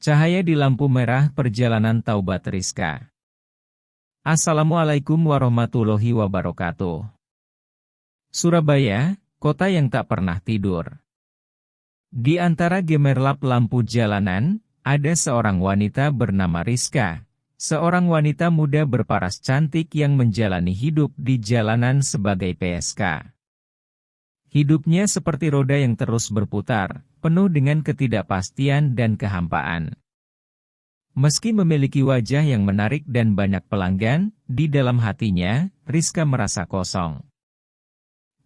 Cahaya di lampu merah perjalanan taubat Rizka. Assalamualaikum warahmatullahi wabarakatuh. Surabaya, kota yang tak pernah tidur. Di antara gemerlap lampu jalanan, ada seorang wanita bernama Rizka. Seorang wanita muda berparas cantik yang menjalani hidup di jalanan sebagai PSK. Hidupnya seperti roda yang terus berputar, penuh dengan ketidakpastian dan kehampaan. Meski memiliki wajah yang menarik dan banyak pelanggan, di dalam hatinya, Rizka merasa kosong.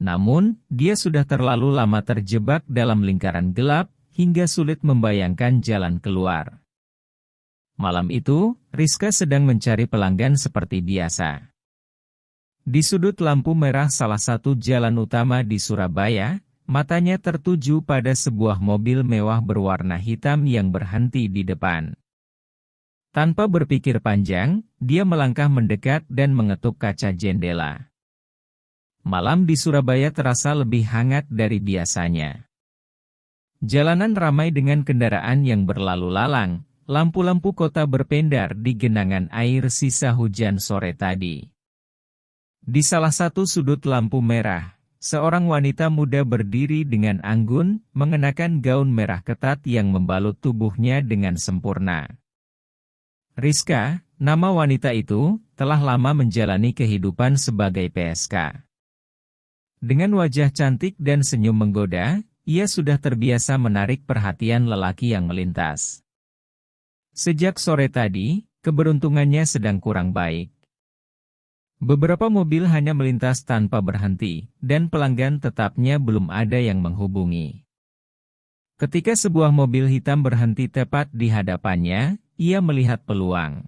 Namun, dia sudah terlalu lama terjebak dalam lingkaran gelap, hingga sulit membayangkan jalan keluar. Malam itu, Rizka sedang mencari pelanggan seperti biasa. Di sudut lampu merah salah satu jalan utama di Surabaya, matanya tertuju pada sebuah mobil mewah berwarna hitam yang berhenti di depan. Tanpa berpikir panjang, dia melangkah mendekat dan mengetuk kaca jendela. Malam di Surabaya terasa lebih hangat dari biasanya. Jalanan ramai dengan kendaraan yang berlalu lalang, lampu-lampu kota berpendar di genangan air sisa hujan sore tadi. Di salah satu sudut lampu merah, seorang wanita muda berdiri dengan anggun, mengenakan gaun merah ketat yang membalut tubuhnya dengan sempurna. Rizka, nama wanita itu, telah lama menjalani kehidupan sebagai PSK. Dengan wajah cantik dan senyum menggoda, ia sudah terbiasa menarik perhatian lelaki yang melintas. Sejak sore tadi, keberuntungannya sedang kurang baik. Beberapa mobil hanya melintas tanpa berhenti, dan pelanggan tetapnya belum ada yang menghubungi. Ketika sebuah mobil hitam berhenti tepat di hadapannya, ia melihat peluang.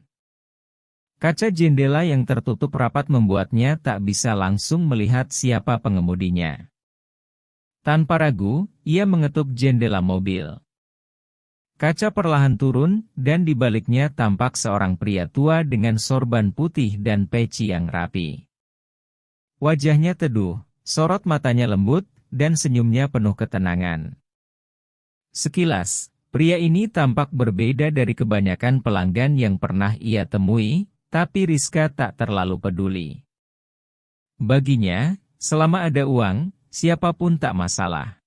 Kaca jendela yang tertutup rapat membuatnya tak bisa langsung melihat siapa pengemudinya. Tanpa ragu, ia mengetuk jendela mobil. Kaca perlahan turun, dan di baliknya tampak seorang pria tua dengan sorban putih dan peci yang rapi. Wajahnya teduh, sorot matanya lembut, dan senyumnya penuh ketenangan. Sekilas, pria ini tampak berbeda dari kebanyakan pelanggan yang pernah ia temui, tapi Rizka tak terlalu peduli. Baginya, selama ada uang, siapapun tak masalah.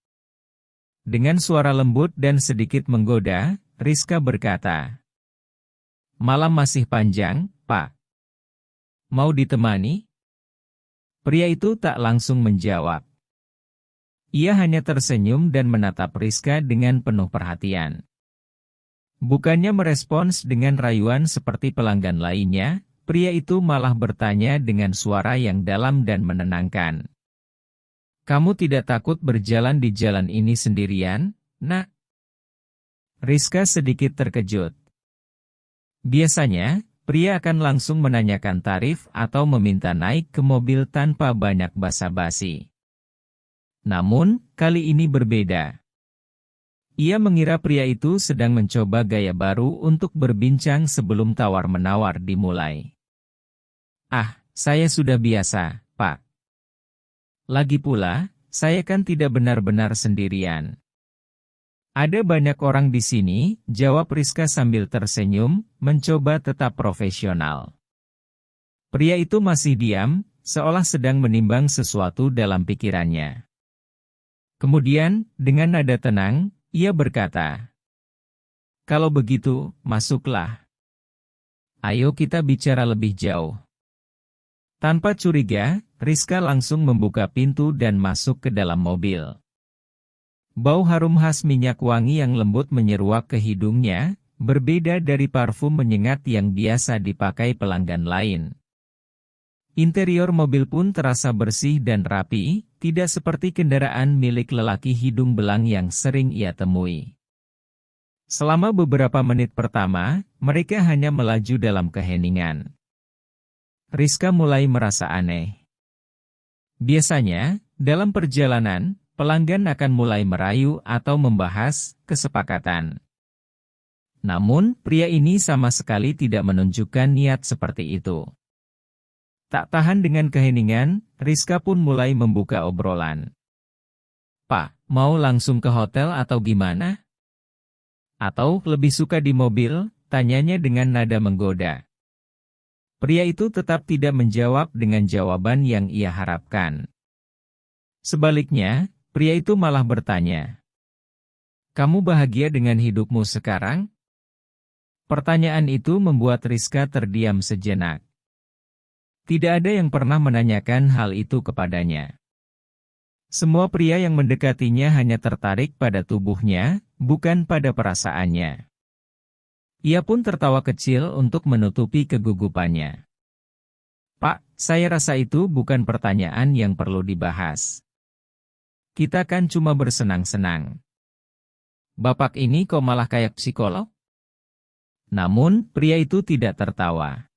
Dengan suara lembut dan sedikit menggoda, Rizka berkata, "Malam masih panjang, Pak. Mau ditemani?" Pria itu tak langsung menjawab. Ia hanya tersenyum dan menatap Rizka dengan penuh perhatian. Bukannya merespons dengan rayuan seperti pelanggan lainnya, pria itu malah bertanya dengan suara yang dalam dan menenangkan. "Kamu tidak takut berjalan di jalan ini sendirian, Nak?" Rizka sedikit terkejut. Biasanya, pria akan langsung menanyakan tarif atau meminta naik ke mobil tanpa banyak basa-basi. Namun, kali ini berbeda. Ia mengira pria itu sedang mencoba gaya baru untuk berbincang sebelum tawar-menawar dimulai. "Ah, saya sudah biasa, Pak. Lagi pula, saya kan tidak benar-benar sendirian. Ada banyak orang di sini," jawab Rizka sambil tersenyum, mencoba tetap profesional. Pria itu masih diam, seolah sedang menimbang sesuatu dalam pikirannya. Kemudian, dengan nada tenang, ia berkata, "Kalau begitu, masuklah. Ayo kita bicara lebih jauh." Tanpa curiga, Rizka langsung membuka pintu dan masuk ke dalam mobil. Bau harum khas minyak wangi yang lembut menyeruak ke hidungnya, berbeda dari parfum menyengat yang biasa dipakai pelanggan lain. Interior mobil pun terasa bersih dan rapi, tidak seperti kendaraan milik lelaki hidung belang yang sering ia temui. Selama beberapa menit pertama, mereka hanya melaju dalam keheningan. Rizka mulai merasa aneh. Biasanya, dalam perjalanan, pelanggan akan mulai merayu atau membahas kesepakatan. Namun, pria ini sama sekali tidak menunjukkan niat seperti itu. Tak tahan dengan keheningan, Rizka pun mulai membuka obrolan. "Pak, mau langsung ke hotel atau gimana? Atau lebih suka di mobil? Tanyanya dengan nada menggoda. Pria itu tetap tidak menjawab dengan jawaban yang ia harapkan. Sebaliknya, pria itu malah bertanya, "Kamu bahagia dengan hidupmu sekarang?" Pertanyaan itu membuat Rizka terdiam sejenak. Tidak ada yang pernah menanyakan hal itu kepadanya. Semua pria yang mendekatinya hanya tertarik pada tubuhnya, bukan pada perasaannya. Ia pun tertawa kecil untuk menutupi kegugupannya. "Pak, saya rasa itu bukan pertanyaan yang perlu dibahas. Kita kan cuma bersenang-senang. Bapak ini kok malah kayak psikolog?" Namun, pria itu tidak tertawa.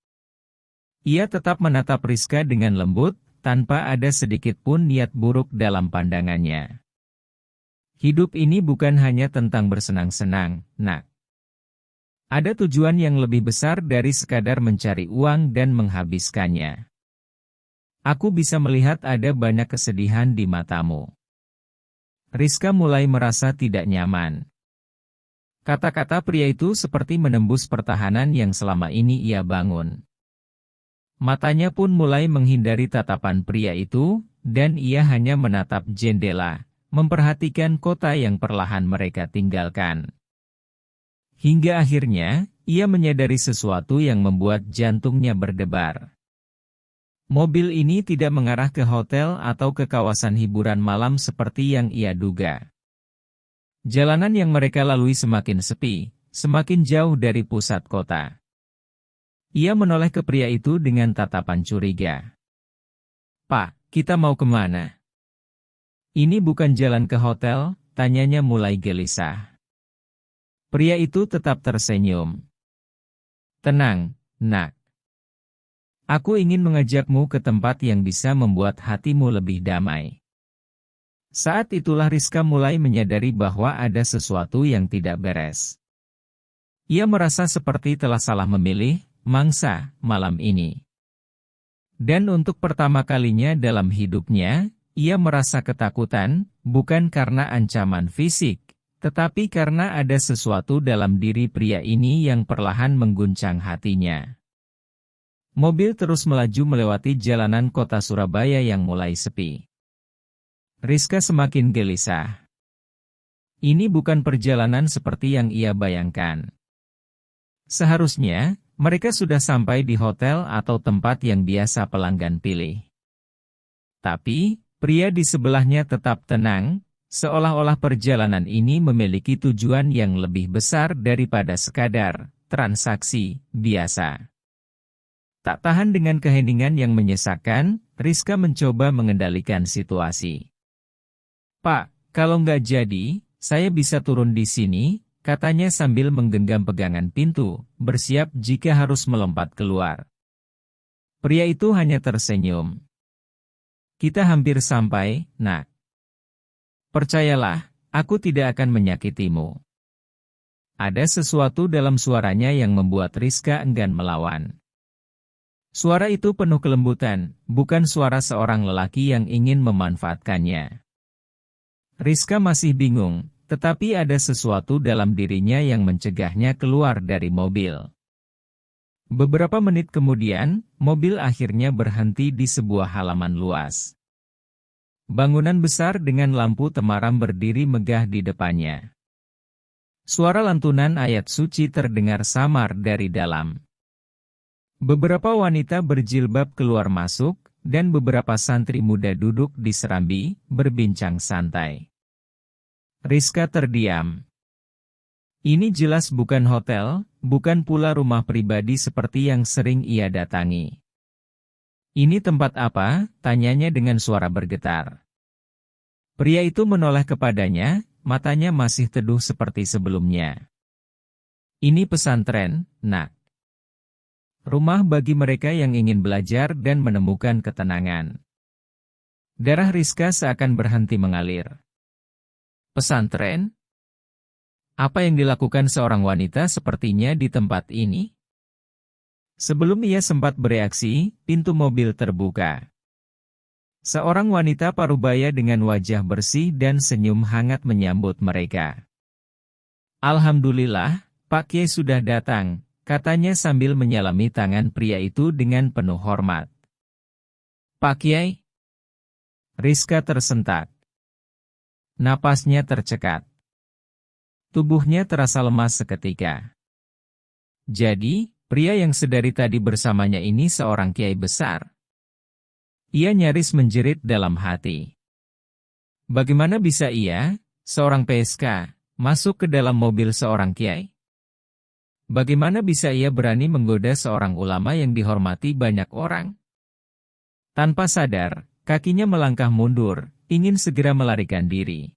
Ia tetap menatap Rizka dengan lembut, tanpa ada sedikit pun niat buruk dalam pandangannya. "Hidup ini bukan hanya tentang bersenang-senang, Nak. Ada tujuan yang lebih besar dari sekadar mencari uang dan menghabiskannya. Aku bisa melihat ada banyak kesedihan di matamu." Rizka mulai merasa tidak nyaman. Kata-kata pria itu seperti menembus pertahanan yang selama ini ia bangun. Matanya pun mulai menghindari tatapan pria itu, dan ia hanya menatap jendela, memperhatikan kota yang perlahan mereka tinggalkan. Hingga akhirnya, ia menyadari sesuatu yang membuat jantungnya berdebar. Mobil ini tidak mengarah ke hotel atau ke kawasan hiburan malam seperti yang ia duga. Jalanan yang mereka lalui semakin sepi, semakin jauh dari pusat kota. Ia menoleh ke pria itu dengan tatapan curiga. "Pak, kita mau kemana?" "Ini bukan jalan ke hotel," tanyanya mulai gelisah. Pria itu tetap tersenyum. "Tenang, Nak. Aku ingin mengajakmu ke tempat yang bisa membuat hatimu lebih damai." Saat itulah Rizka mulai menyadari bahwa ada sesuatu yang tidak beres. Ia merasa seperti telah salah memilih mangsa malam ini. Dan untuk pertama kalinya dalam hidupnya, ia merasa ketakutan, bukan karena ancaman fisik, tetapi karena ada sesuatu dalam diri pria ini yang perlahan mengguncang hatinya. Mobil terus melaju melewati jalanan kota Surabaya yang mulai sepi. Rizka semakin gelisah. Ini bukan perjalanan seperti yang ia bayangkan. Seharusnya, mereka sudah sampai di hotel atau tempat yang biasa pelanggan pilih. Tapi, pria di sebelahnya tetap tenang, seolah-olah perjalanan ini memiliki tujuan yang lebih besar daripada sekadar transaksi biasa. Tak tahan dengan keheningan yang menyesakan, Rizka mencoba mengendalikan situasi. "Pak, kalau nggak jadi, saya bisa turun di sini," katanya sambil menggenggam pegangan pintu, bersiap jika harus melompat keluar. Pria itu hanya tersenyum. "Kita hampir sampai, Nak. Percayalah, aku tidak akan menyakitimu." Ada sesuatu dalam suaranya yang membuat Rizka enggan melawan. Suara itu penuh kelembutan, bukan suara seorang lelaki yang ingin memanfaatkannya. Rizka masih bingung, tetapi ada sesuatu dalam dirinya yang mencegahnya keluar dari mobil. Beberapa menit kemudian, mobil akhirnya berhenti di sebuah halaman luas. Bangunan besar dengan lampu temaram berdiri megah di depannya. Suara lantunan ayat suci terdengar samar dari dalam. Beberapa wanita berjilbab keluar masuk, dan beberapa santri muda duduk di serambi, berbincang santai. Rizka terdiam. Ini jelas bukan hotel, bukan pula rumah pribadi seperti yang sering ia datangi. "Ini tempat apa?" tanyanya dengan suara bergetar. Pria itu menoleh kepadanya, matanya masih teduh seperti sebelumnya. "Ini pesantren, Nak. Rumah bagi mereka yang ingin belajar dan menemukan ketenangan." Darah Rizka seakan berhenti mengalir. "Pesantren? Apa yang dilakukan seorang wanita sepertinya di tempat ini?" Sebelum ia sempat bereaksi, pintu mobil terbuka. Seorang wanita parubaya dengan wajah bersih dan senyum hangat menyambut mereka. Alhamdulillah, Pak Kiai sudah datang, katanya sambil menyalami tangan pria itu dengan penuh hormat. Pak Kiai? Rizka tersentak. Napasnya tercekat. Tubuhnya terasa lemas seketika. Jadi, pria yang sedari tadi bersamanya ini seorang kiai besar. Ia nyaris menjerit dalam hati. Bagaimana bisa ia, seorang PSK, masuk ke dalam mobil seorang kiai? Bagaimana bisa ia berani menggoda seorang ulama yang dihormati banyak orang? Tanpa sadar, kakinya melangkah mundur, ingin segera melarikan diri.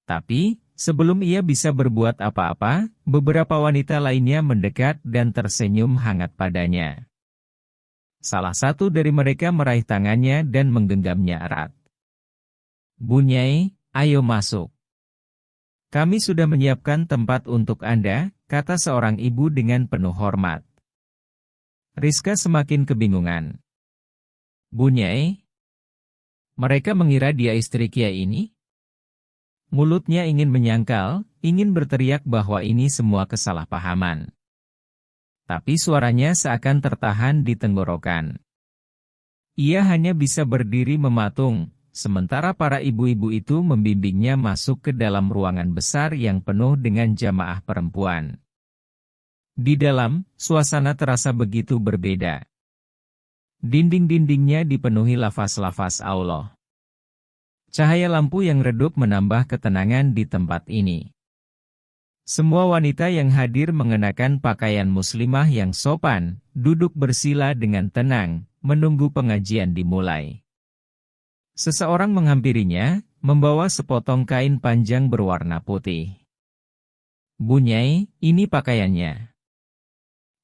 Tapi, sebelum ia bisa berbuat apa-apa, beberapa wanita lainnya mendekat dan tersenyum hangat padanya. Salah satu dari mereka meraih tangannya dan menggenggamnya erat. Bu Nyai, ayo masuk. Kami sudah menyiapkan tempat untuk Anda, kata seorang ibu dengan penuh hormat. Rizka semakin kebingungan. Bu Nyai? Mereka mengira dia istri kiai ini? Mulutnya ingin menyangkal, ingin berteriak bahwa ini semua kesalahpahaman. Tapi suaranya seakan tertahan di tenggorokan. Ia hanya bisa berdiri mematung, sementara para ibu-ibu itu membimbingnya masuk ke dalam ruangan besar yang penuh dengan jamaah perempuan. Di dalam, suasana terasa begitu berbeda. Dinding-dindingnya dipenuhi lafaz-lafaz Allah. Cahaya lampu yang redup menambah ketenangan di tempat ini. Semua wanita yang hadir mengenakan pakaian muslimah yang sopan, duduk bersila dengan tenang, menunggu pengajian dimulai. Seseorang menghampirinya, membawa sepotong kain panjang berwarna putih. Bu Nyai, ini pakaiannya.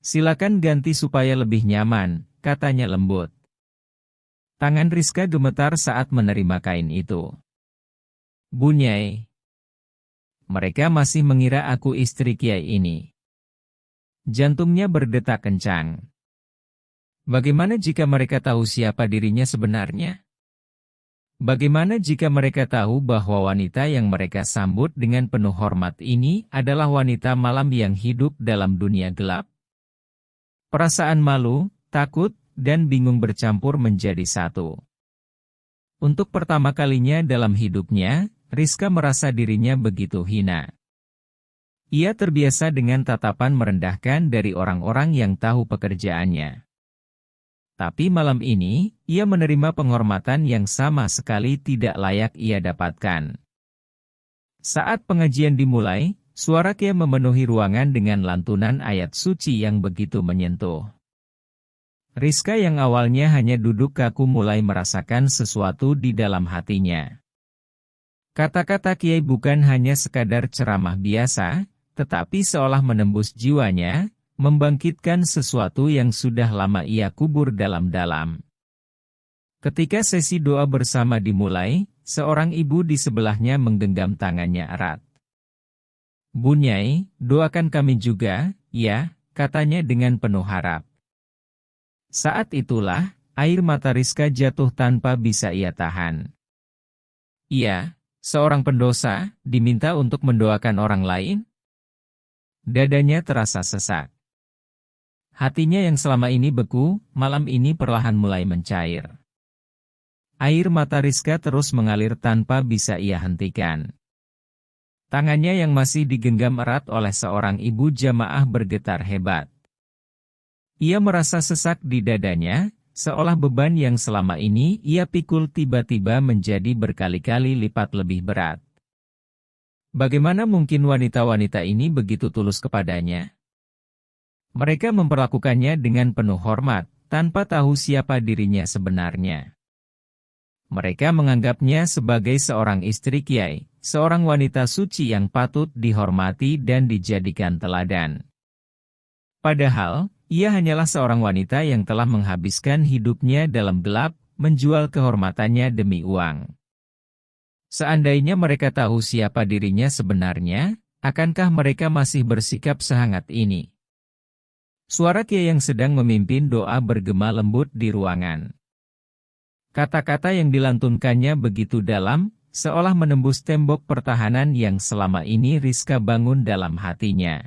Silakan ganti supaya lebih nyaman, katanya lembut. Tangan Rizka gemetar saat menerima kain itu. Bu Nyai. Mereka masih mengira aku istri kiai ini. Jantungnya berdetak kencang. Bagaimana jika mereka tahu siapa dirinya sebenarnya? Bagaimana jika mereka tahu bahwa wanita yang mereka sambut dengan penuh hormat ini adalah wanita malam yang hidup dalam dunia gelap? Perasaan malu, takut, dan bingung bercampur menjadi satu. Untuk pertama kalinya dalam hidupnya, Rizka merasa dirinya begitu hina. Ia terbiasa dengan tatapan merendahkan dari orang-orang yang tahu pekerjaannya. Tapi malam ini, ia menerima penghormatan yang sama sekali tidak layak ia dapatkan. Saat pengajian dimulai, suara kiai memenuhi ruangan dengan lantunan ayat suci yang begitu menyentuh. Rizka yang awalnya hanya duduk kaku mulai merasakan sesuatu di dalam hatinya. Kata-kata kiai bukan hanya sekadar ceramah biasa, tetapi seolah menembus jiwanya, membangkitkan sesuatu yang sudah lama ia kubur dalam-dalam. Ketika sesi doa bersama dimulai, seorang ibu di sebelahnya menggenggam tangannya erat. Bu Nyai, doakan kami juga, ya, katanya dengan penuh harap. Saat itulah, air mata Rizka jatuh tanpa bisa ia tahan. Ia, seorang pendosa, diminta untuk mendoakan orang lain? Dadanya terasa sesak. Hatinya yang selama ini beku, malam ini perlahan mulai mencair. Air mata Rizka terus mengalir tanpa bisa ia hentikan. Tangannya yang masih digenggam erat oleh seorang ibu jamaah bergetar hebat. Ia merasa sesak di dadanya, seolah beban yang selama ini ia pikul tiba-tiba menjadi berkali-kali lipat lebih berat. Bagaimana mungkin wanita-wanita ini begitu tulus kepadanya? Mereka memperlakukannya dengan penuh hormat, tanpa tahu siapa dirinya sebenarnya. Mereka menganggapnya sebagai seorang istri kiai, seorang wanita suci yang patut dihormati dan dijadikan teladan. Padahal, ia hanyalah seorang wanita yang telah menghabiskan hidupnya dalam gelap, menjual kehormatannya demi uang. Seandainya mereka tahu siapa dirinya sebenarnya, akankah mereka masih bersikap sehangat ini? Suara kiai yang sedang memimpin doa bergema lembut di ruangan. Kata-kata yang dilantunkannya begitu dalam, seolah menembus tembok pertahanan yang selama ini Rizka bangun dalam hatinya.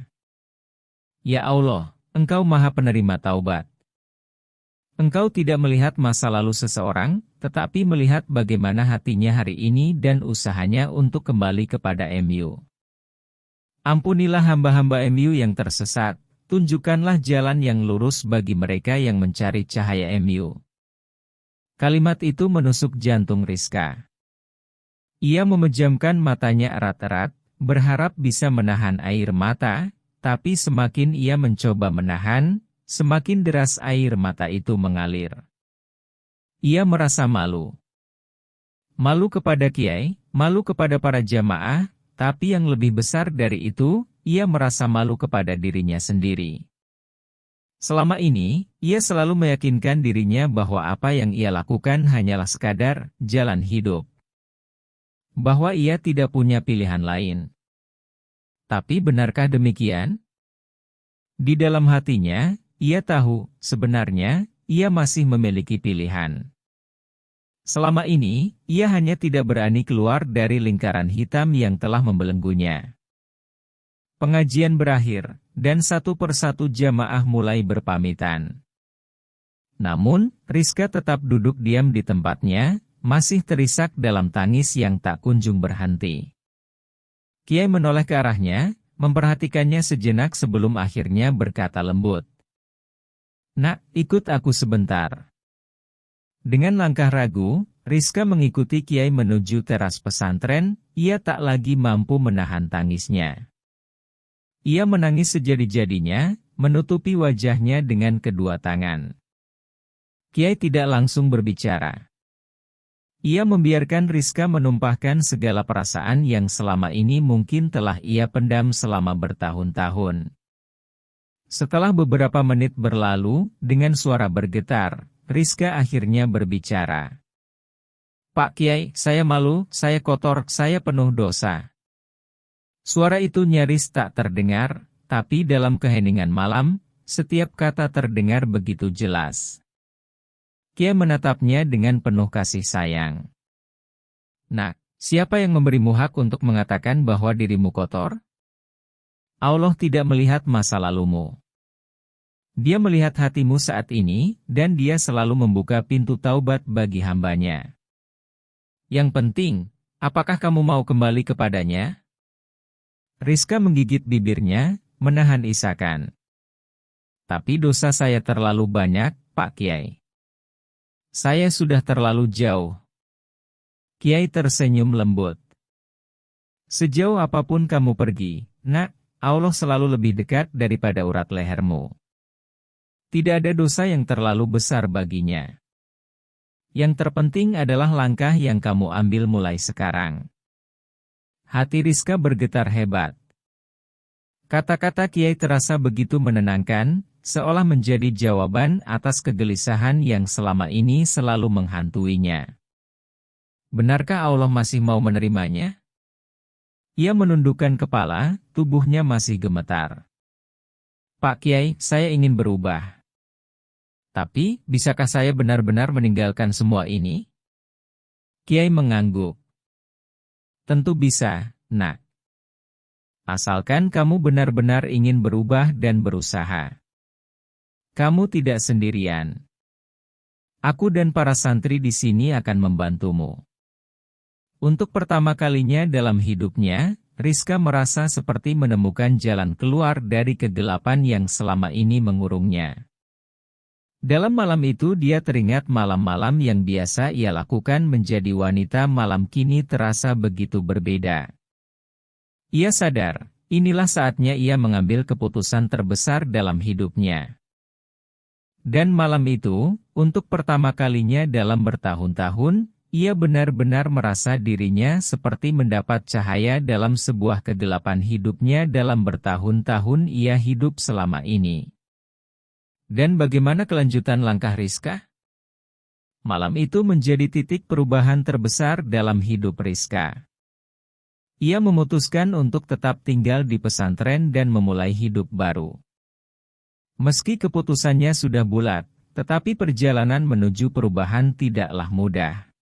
Ya Allah, Engkau Maha Penerima Taubat. Engkau tidak melihat masa lalu seseorang, tetapi melihat bagaimana hatinya hari ini dan usahanya untuk kembali kepada MU. Ampunilah hamba-hamba MU yang tersesat, tunjukkanlah jalan yang lurus bagi mereka yang mencari cahaya MU. Kalimat itu menusuk jantung Rizka. Ia memejamkan matanya erat-erat, berharap bisa menahan air mata, tapi semakin ia mencoba menahan, semakin deras air mata itu mengalir. Ia merasa malu. Malu kepada kiai, malu kepada para jamaah, tapi yang lebih besar dari itu, ia merasa malu kepada dirinya sendiri. Selama ini, ia selalu meyakinkan dirinya bahwa apa yang ia lakukan hanyalah sekadar jalan hidup. Bahwa ia tidak punya pilihan lain. Tapi benarkah demikian? Di dalam hatinya, ia tahu, sebenarnya, ia masih memiliki pilihan. Selama ini, ia hanya tidak berani keluar dari lingkaran hitam yang telah membelenggunya. Pengajian berakhir, dan satu persatu jamaah mulai berpamitan. Namun, Rizka tetap duduk diam di tempatnya, masih terisak dalam tangis yang tak kunjung berhenti. Kiai menoleh ke arahnya, memperhatikannya sejenak sebelum akhirnya berkata lembut. Nak, ikut aku sebentar. Dengan langkah ragu, Rizka mengikuti Kiai menuju teras pesantren, ia tak lagi mampu menahan tangisnya. Ia menangis sejadi-jadinya, menutupi wajahnya dengan kedua tangan. Kiai tidak langsung berbicara. Ia membiarkan Rizka menumpahkan segala perasaan yang selama ini mungkin telah ia pendam selama bertahun-tahun. Setelah beberapa menit berlalu, dengan suara bergetar, Rizka akhirnya berbicara. Pak Kiai, saya malu, saya kotor, saya penuh dosa. Suara itu nyaris tak terdengar, tapi dalam keheningan malam, setiap kata terdengar begitu jelas. Kiai menatapnya dengan penuh kasih sayang. Nak, siapa yang memberimu hak untuk mengatakan bahwa dirimu kotor? Allah tidak melihat masa lalumu. Dia melihat hatimu saat ini, dan dia selalu membuka pintu taubat bagi hambanya. Yang penting, apakah kamu mau kembali kepadanya? Rizka menggigit bibirnya, menahan isakan. Tapi dosa saya terlalu banyak, Pak Kiai. Saya sudah terlalu jauh. Kiai tersenyum lembut. Sejauh apapun kamu pergi, nak, Allah selalu lebih dekat daripada urat lehermu. Tidak ada dosa yang terlalu besar baginya. Yang terpenting adalah langkah yang kamu ambil mulai sekarang. Hati Rizka bergetar hebat. Kata-kata Kiai terasa begitu menenangkan, seolah menjadi jawaban atas kegelisahan yang selama ini selalu menghantuinya. Benarkah Allah masih mau menerimanya? Ia menundukkan kepala, tubuhnya masih gemetar. Pak Kiai, saya ingin berubah. Tapi, bisakah saya benar-benar meninggalkan semua ini? Kiai mengangguk. Tentu bisa, nak. Asalkan kamu benar-benar ingin berubah dan berusaha. Kamu tidak sendirian. Aku dan para santri di sini akan membantumu. Untuk pertama kalinya dalam hidupnya, Rizka merasa seperti menemukan jalan keluar dari kegelapan yang selama ini mengurungnya. Dalam malam itu dia teringat malam-malam yang biasa ia lakukan menjadi wanita malam kini terasa begitu berbeda. Ia sadar, inilah saatnya ia mengambil keputusan terbesar dalam hidupnya. Dan malam itu, untuk pertama kalinya dalam bertahun-tahun, ia benar-benar merasa dirinya seperti mendapat cahaya dalam sebuah kegelapan hidupnya dalam bertahun-tahun ia hidup selama ini. Dan bagaimana kelanjutan langkah Rizka? Malam itu menjadi titik perubahan terbesar dalam hidup Rizka. Ia memutuskan untuk tetap tinggal di pesantren dan memulai hidup baru. Meski keputusannya sudah bulat, tetapi perjalanan menuju perubahan tidaklah mudah.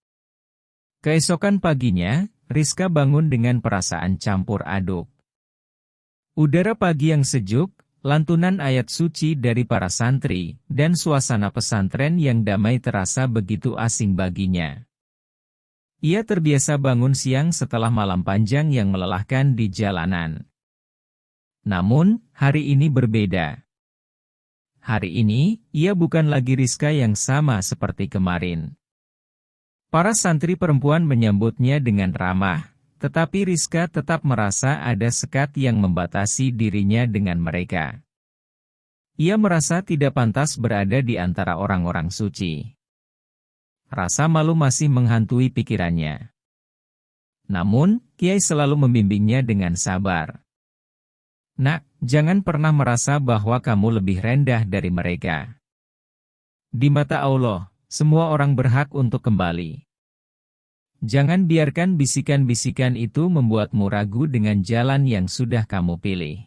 Keesokan paginya, Rizka bangun dengan perasaan campur aduk. Udara pagi yang sejuk, lantunan ayat suci dari para santri, dan suasana pesantren yang damai terasa begitu asing baginya. Ia terbiasa bangun siang setelah malam panjang yang melelahkan di jalanan. Namun, hari ini berbeda. Hari ini, ia bukan lagi Rizka yang sama seperti kemarin. Para santri perempuan menyambutnya dengan ramah. Tetapi Rizka tetap merasa ada sekat yang membatasi dirinya dengan mereka. Ia merasa tidak pantas berada di antara orang-orang suci. Rasa malu masih menghantui pikirannya. Namun, Kiai selalu membimbingnya dengan sabar. Nak, jangan pernah merasa bahwa kamu lebih rendah dari mereka. Di mata Allah, semua orang berhak untuk kembali. Jangan biarkan bisikan-bisikan itu membuatmu ragu dengan jalan yang sudah kamu pilih.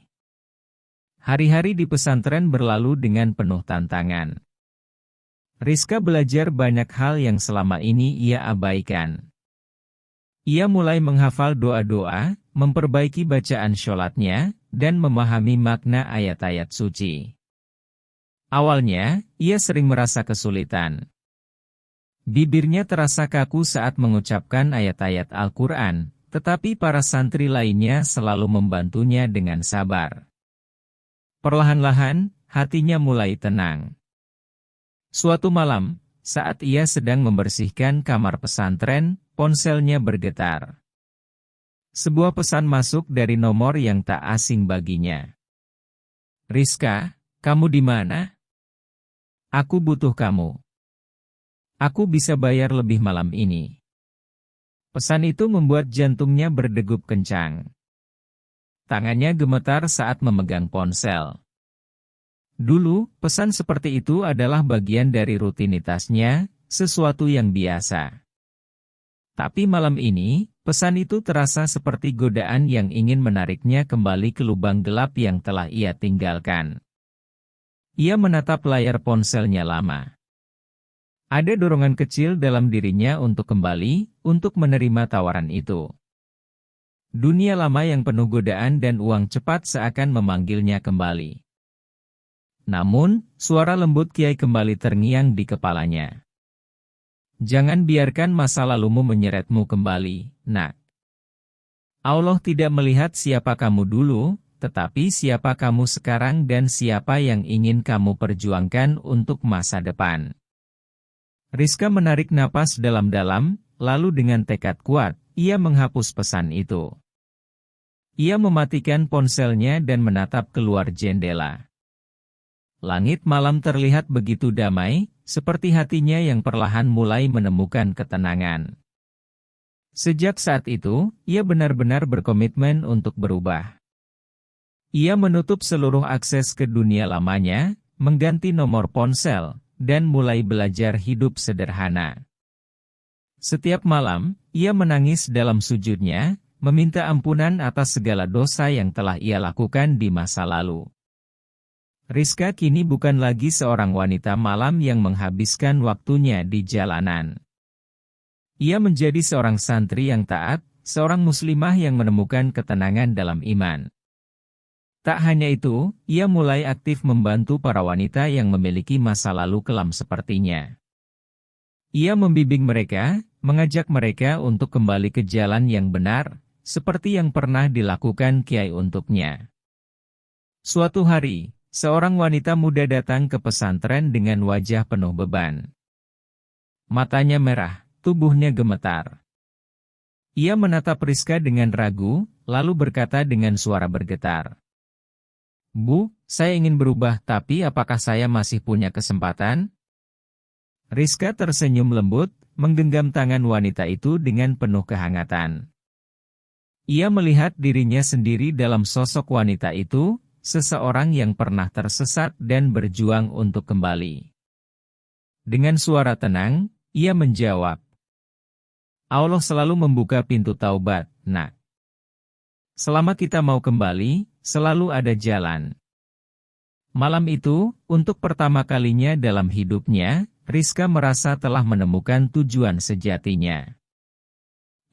Hari-hari di pesantren berlalu dengan penuh tantangan. Rizka belajar banyak hal yang selama ini ia abaikan. Ia mulai menghafal doa-doa, memperbaiki bacaan sholatnya, dan memahami makna ayat-ayat suci. Awalnya, ia sering merasa kesulitan. Bibirnya terasa kaku saat mengucapkan ayat-ayat Al-Quran, tetapi para santri lainnya selalu membantunya dengan sabar. Perlahan-lahan, hatinya mulai tenang. Suatu malam, saat ia sedang membersihkan kamar pesantren, ponselnya bergetar. Sebuah pesan masuk dari nomor yang tak asing baginya. Rizka, kamu di mana? Aku butuh kamu. Aku bisa bayar lebih malam ini. Pesan itu membuat jantungnya berdegup kencang. Tangannya gemetar saat memegang ponsel. Dulu, pesan seperti itu adalah bagian dari rutinitasnya, sesuatu yang biasa. Tapi malam ini, pesan itu terasa seperti godaan yang ingin menariknya kembali ke lubang gelap yang telah ia tinggalkan. Ia menatap layar ponselnya lama. Ada dorongan kecil dalam dirinya untuk kembali, untuk menerima tawaran itu. Dunia lama yang penuh godaan dan uang cepat seakan memanggilnya kembali. Namun, suara lembut Kiai kembali terngiang di kepalanya. Jangan biarkan masa lalumu menyeretmu kembali, nak. Allah tidak melihat siapa kamu dulu, tetapi siapa kamu sekarang dan siapa yang ingin kamu perjuangkan untuk masa depan. Rizka menarik napas dalam-dalam, lalu dengan tekad kuat, ia menghapus pesan itu. Ia mematikan ponselnya dan menatap keluar jendela. Langit malam terlihat begitu damai, seperti hatinya yang perlahan mulai menemukan ketenangan. Sejak saat itu, ia benar-benar berkomitmen untuk berubah. Ia menutup seluruh akses ke dunia lamanya, mengganti nomor ponsel, dan mulai belajar hidup sederhana. Setiap malam, ia menangis dalam sujudnya, meminta ampunan atas segala dosa yang telah ia lakukan di masa lalu. Rizka kini bukan lagi seorang wanita malam yang menghabiskan waktunya di jalanan. Ia menjadi seorang santri yang taat, seorang muslimah yang menemukan ketenangan dalam iman. Tak hanya itu, ia mulai aktif membantu para wanita yang memiliki masa lalu kelam sepertinya. Ia membimbing mereka, mengajak mereka untuk kembali ke jalan yang benar, seperti yang pernah dilakukan Kiai untuknya. Suatu hari, seorang wanita muda datang ke pesantren dengan wajah penuh beban. Matanya merah, tubuhnya gemetar. Ia menatap Rizka dengan ragu, lalu berkata dengan suara bergetar. Bu, saya ingin berubah tapi apakah saya masih punya kesempatan? Rizka tersenyum lembut, menggenggam tangan wanita itu dengan penuh kehangatan. Ia melihat dirinya sendiri dalam sosok wanita itu, seseorang yang pernah tersesat dan berjuang untuk kembali. Dengan suara tenang, ia menjawab. Allah selalu membuka pintu taubat, nak. Selama kita mau kembali, selalu ada jalan. Malam itu, untuk pertama kalinya dalam hidupnya, Rizka merasa telah menemukan tujuan sejatinya.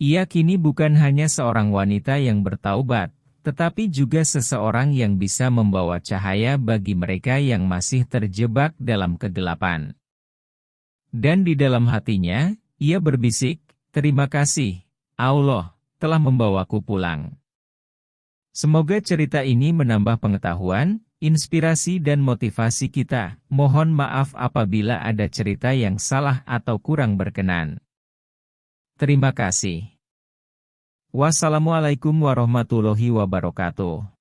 Ia kini bukan hanya seorang wanita yang bertaubat, tetapi juga seseorang yang bisa membawa cahaya bagi mereka yang masih terjebak dalam kegelapan. Dan di dalam hatinya, ia berbisik, "Terima kasih, Allah, telah membawaku pulang." Semoga cerita ini menambah pengetahuan, inspirasi dan motivasi kita. Mohon maaf apabila ada cerita yang salah atau kurang berkenan. Terima kasih. Wassalamualaikum warahmatullahi wabarakatuh.